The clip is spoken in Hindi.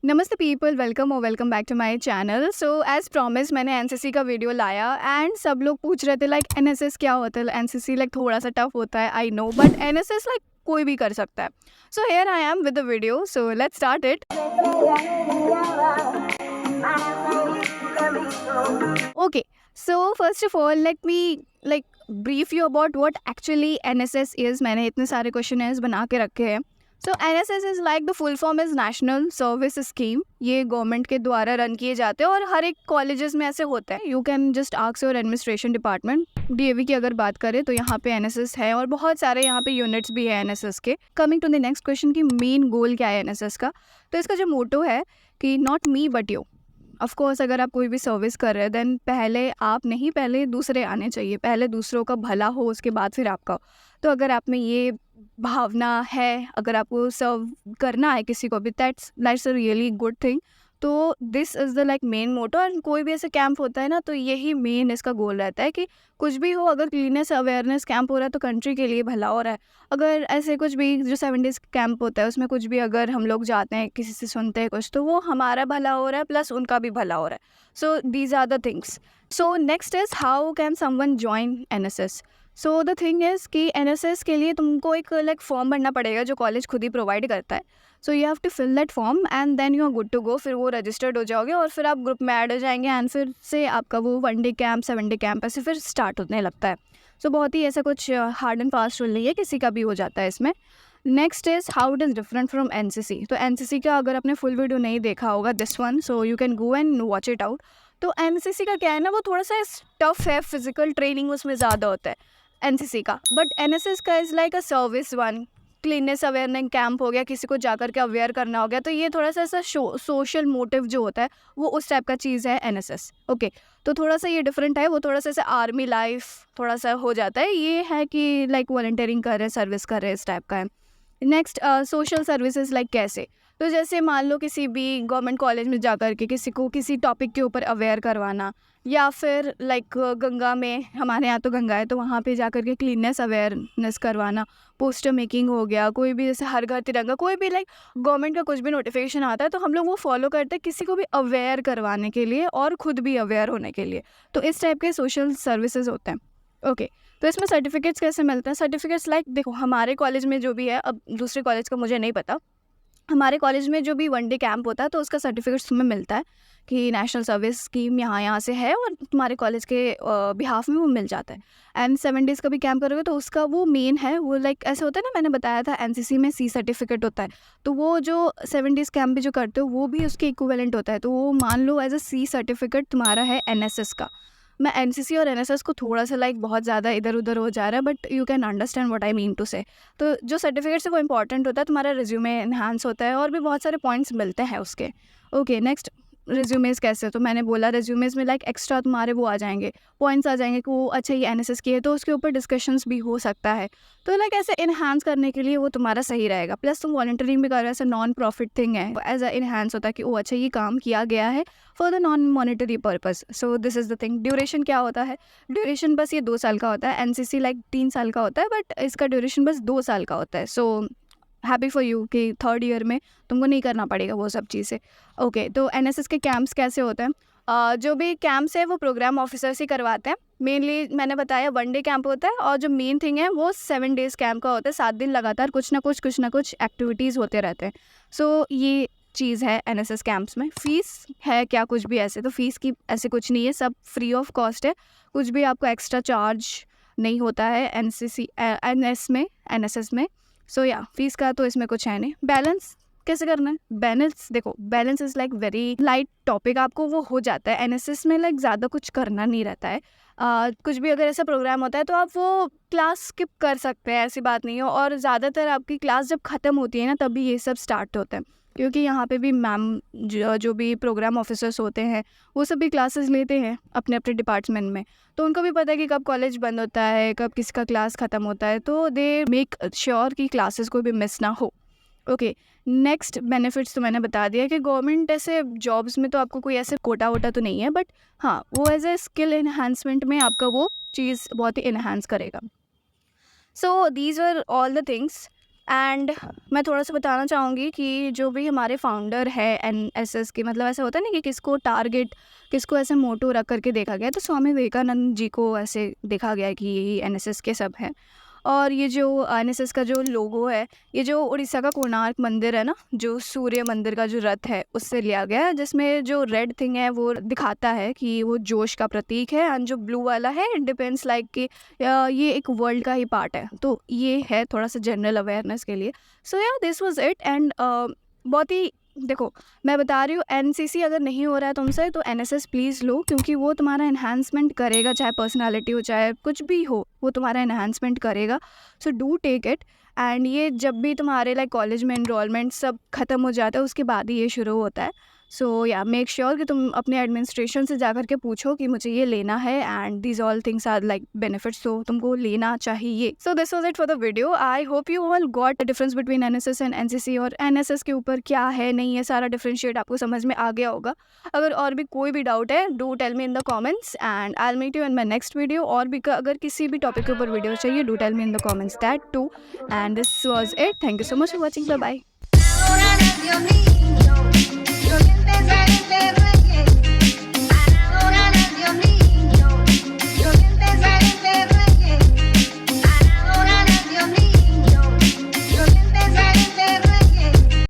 नमस्ते people, welcome back to my channel. So as promise मैंने एनसीसी का वीडियो लाया एंड सब लोग पूछ रहे थे लाइक एनएसएस क्या होता है। एनसीसी लाइक थोड़ा सा टफ होता है, I know, but NSS like कोई भी कर सकता है। So here I am with the video, so let's start it. Okay, so first of all let me like brief you about what actually NSS is. मैंने इतने सारे क्वेश्चन बना के रखे हैं। सो NSS is like the full form is national service scheme. ये गवर्नमेंट के द्वारा रन किए जाते हैं और हर एक कॉलेजेस में ऐसे होता है। You can just ask your administration department. DAV की अगर बात करें तो यहाँ पे एनएसएस है और बहुत सारे यहाँ पे यूनिट्स भी है एनएसएस के। Coming to the next question की मेन गोल क्या है एनएसएस का, तो इसका जो मोटो है कि not me but you. Of course अगर आप कोई भी सर्विस कर रहे हैं देन पहले आप नहीं, पहले दूसरे आने चाहिए। पहले दूसरों का भला हो, उसके बाद फिर आपका। तो अगर आप में ये भावना है, अगर आपको सर्व करना है किसी को भी, that's a really good thing. तो this is the like main motto. And कोई भी ऐसे कैंप होता है ना, तो यही मेन इसका गोल रहता है कि कुछ भी हो, अगर क्लीनेस अवेयरनेस कैंप हो रहा है तो कंट्री के लिए भला हो रहा है। अगर ऐसे कुछ भी जो 7 डेज़ कैंप होता है उसमें कुछ भी अगर हम लोग जाते हैं, किसी से सुनते हैं कुछ, तो वो हमारा भला हो रहा है प्लस उनका भी भला हो रहा है। So these are the things. So next is how can someone join NSS. So the thing is कि एनएसएस के लिए तुमको एक लाइक फॉर्म भरना पड़ेगा जो कॉलेज खुद ही प्रोवाइड करता है। So you have to fill that form and then you are good to go. फिर वो रजिस्टर्ड हो जाओगे और फिर आप ग्रुप में ऐड हो जाएंगे एंड फिर से आपका वो 1 डे कैंप 7 डे कैंप ऐसे फिर स्टार्ट होने लगता है। सो बहुत ही ऐसा कुछ हार्ड एंड फास्ट रूल नहीं है, किसी का भी हो जाता है इसमें। Next is how it is different from NCC. तो एनसीसी का अगर आपने फुल वीडियो नहीं देखा होगा this one, so you can go and watch it out. तो एनसीसी का क्या है ना, वो थोड़ा सा टफ है, फिजिकल ट्रेनिंग उसमें ज़्यादा होता है एनसीसी का। बट एनएसएस का is like a service one. Cleanness awareness camp हो गया, किसी को जाकर के अवेयर करना हो गया, तो ये थोड़ा सा ऐसा सोशल मोटिव जो होता है वो उस टाइप का चीज़ है एनएसएस। ओके, तो थोड़ा सा ये डिफरेंट है, वो थोड़ा सा ऐसे आर्मी लाइफ थोड़ा सा हो जाता है। ये है कि लाइक वॉलंटियरिंग कर रहे हैं, सर्विस कर रहे हैं, इस टाइप का है। नेक्स्ट सोशल सर्विसेज लाइक कैसे, तो जैसे मान लो किसी भी गवर्नमेंट कॉलेज में जाकर के किसी को किसी टॉपिक के ऊपर अवेयर करवाना, या फिर लाइक गंगा में, हमारे यहाँ तो गंगा है, तो वहाँ पे जाकर के क्लीननेस अवेयरनेस करवाना, पोस्टर मेकिंग हो गया, कोई भी जैसे हर घर तिरंगा, कोई भी लाइक गवर्नमेंट का कुछ भी नोटिफिकेशन आता है तो हम लोग वो फॉलो करते हैं किसी को भी अवेयर करवाने के लिए और ख़ुद भी अवेयर होने के लिए। तो इस टाइप के सोशल सर्विसेज होते हैं। ओके, तो इसमें सर्टिफिकेट्स कैसे मिलते हैं? सर्टिफिकेट्स लाइक देखो, हमारे कॉलेज में जो भी है, अब दूसरे कॉलेज का मुझे नहीं पता, हमारे कॉलेज में जो भी 1 डे कैंप होता है तो उसका सर्टिफिकेट्स तुम्हें मिलता है कि नेशनल सर्विस स्कीम यहाँ से है और तुम्हारे कॉलेज के बिहाफ में वो मिल जाता है। एंड 7 डेज़ का भी कैंप करोगे तो उसका वो मेन है, वो लाइक ऐसे होता है ना, मैंने बताया था एनसीसी में सी सर्टिफिकेट होता है, तो वो जो 7 डेज़ कैंप भी जो करते हो वो भी उसके इक्विवेलेंट होता है। तो वो मान लो एज अ सी सर्टिफिकेट तुम्हारा है एनएसएस का। मैं एनसीसी और एनएसएस को थोड़ा सा लाइक बहुत ज़्यादा इधर उधर हो जा रहा है, but you can understand what I mean to say. तो जो सर्टिफिकेट्स है वो इंपॉर्टेंट होता है, तुम्हारा रिज्यूमे एनहांस होता है और भी बहुत सारे पॉइंट्स मिलते हैं उसके। ओके, नेक्स्ट रिज्यूमेज़ कैसे, तो मैंने बोला रिज्यूमेज़ में लाइक एक्स्ट्रा तुम्हारे वो आ जाएंगे, पॉइंट्स आ जाएंगे कि वो अच्छा ये एनएसएस की है तो उसके ऊपर डिस्कशंस भी हो सकता है। तो लाइक ऐसे इन्हांस करने के लिए वो तुम्हारा सही रहेगा। प्लस तुम वॉलंटियरिंग भी कर रहे हो, ऐसा नॉन प्रॉफिट थिंग है, एज अ इन्हांस होता है कि वो अच्छा ये काम किया गया है for the non monetary purpose. So this is the thing. Duration क्या होता है? ड्यूरेशन बस ये 2 साल का होता है। एनसीसी लाइक 3 साल का होता है, बट इसका ड्यूरेशन बस 2 साल का होता है। सो हैप्पी फॉर यू कि 3rd ईयर में तुमको नहीं करना पड़ेगा वो सब चीज़ें। ओके, तो एनएसएस के कैंप्स कैसे होते हैं? जो भी कैंप्स है वो प्रोग्राम ऑफिसर्स ही करवाते हैं। मेनली मैंने बताया 1 डे कैंप होता है और जो मेन थिंग है वो 7 डेज़ कैंप का होता है। 7 दिन लगातार कुछ ना कुछ एक्टिविटीज़ होते रहते हैं। सो ये चीज़ है एनएसएस कैंप्स में। फ़ीस है क्या कुछ भी ऐसे, तो फ़ीस की ऐसे कुछ नहीं है, सब फ्री ऑफ कॉस्ट है। कुछ भी आपको एक्स्ट्रा चार्ज नहीं होता है एनएसएस में। सो या फ़ीस का तो इसमें कुछ है नहीं। बैलेंस कैसे करना है? बैलेंस देखो, balance is like very light topic, आपको वो हो जाता है। एनएसएस में लाइक ज़्यादा कुछ करना नहीं रहता है। कुछ भी अगर ऐसा प्रोग्राम होता है तो आप वो क्लास स्किप कर सकते हैं, ऐसी बात नहीं है। और ज़्यादातर आपकी क्लास जब ख़त्म होती है ना तभी ये सब स्टार्ट होता है, क्योंकि यहाँ पे भी मैम जो भी प्रोग्राम ऑफिसर्स होते हैं वो सब भी क्लासेस लेते हैं अपने अपने डिपार्टमेंट में, तो उनको भी पता है कि कब कॉलेज बंद होता है, कब किसका क्लास ख़त्म होता है, तो दे मेक श्योर कि क्लासेस को भी मिस ना हो। ओके, नेक्स्ट बेनिफिट्स तो मैंने बता दिया कि गवर्नमेंट ऐसे जॉब्स में तो आपको कोई ऐसे कोटा वोटा तो नहीं है, बट हाँ वो एज ए स्किल इन्हांसमेंट में आपका वो चीज़ बहुत ही इन्हांस करेगा। So these are all the things and मैं थोड़ा सा बताना चाहूँगी कि जो भी हमारे फाउंडर है एनएसएस के, मतलब ऐसा होता है ना कि किसको टारगेट, किसको ऐसे मोटो रख करके देखा गया, तो स्वामी विवेकानंद जी को ऐसे देखा गया कि यही एनएसएस के सब हैं। और ये जो एनएसएस का जो लोगो है, ये जो उड़ीसा का कोणार्क मंदिर है ना, जो सूर्य मंदिर का जो रथ है उससे लिया गया है, जिसमें जो रेड थिंग है वो दिखाता है कि वो जोश का प्रतीक है, एंड जो ब्लू वाला है इट डिपेंड्स लाइक कि ये एक वर्ल्ड का ही पार्ट है। तो ये है थोड़ा सा जनरल अवेयरनेस के लिए। सो या दिस वाज इट। एंड बहुत ही, देखो मैं बता रही हूँ, एनसीसी अगर नहीं हो रहा है तुमसे तो एनएसएस प्लीज़ लो, क्योंकि वो तुम्हारा एनहांसमेंट करेगा, चाहे पर्सनालिटी हो चाहे कुछ भी हो, वो तुम्हारा एनहांसमेंट करेगा। So do take it. And ये जब भी तुम्हारे लाइक कॉलेज में इनरोलमेंट सब ख़त्म हो जाता है उसके बाद ही ये शुरू होता है। सो या मेक श्योर कि तुम अपने एडमिनिस्ट्रेशन से जा कर के पूछो कि मुझे ये लेना है, and these all things are like benefits, तो तुमको लेना चाहिए। So this was it for the video. I hope you all got the difference between NSS and NCC, और एनएसएस के ऊपर क्या है नहीं है सारा डिफरेंशिएट आपको समझ में आ गया होगा। अगर और भी कोई भी डाउट है do tell me in the comments, and I will meet you in my next video. और भी अगर किसी भी टॉपिक के ऊपर वीडियो चाहिए do tell me in the comments that too. And this was it. Thank you so much for watching. Bye bye.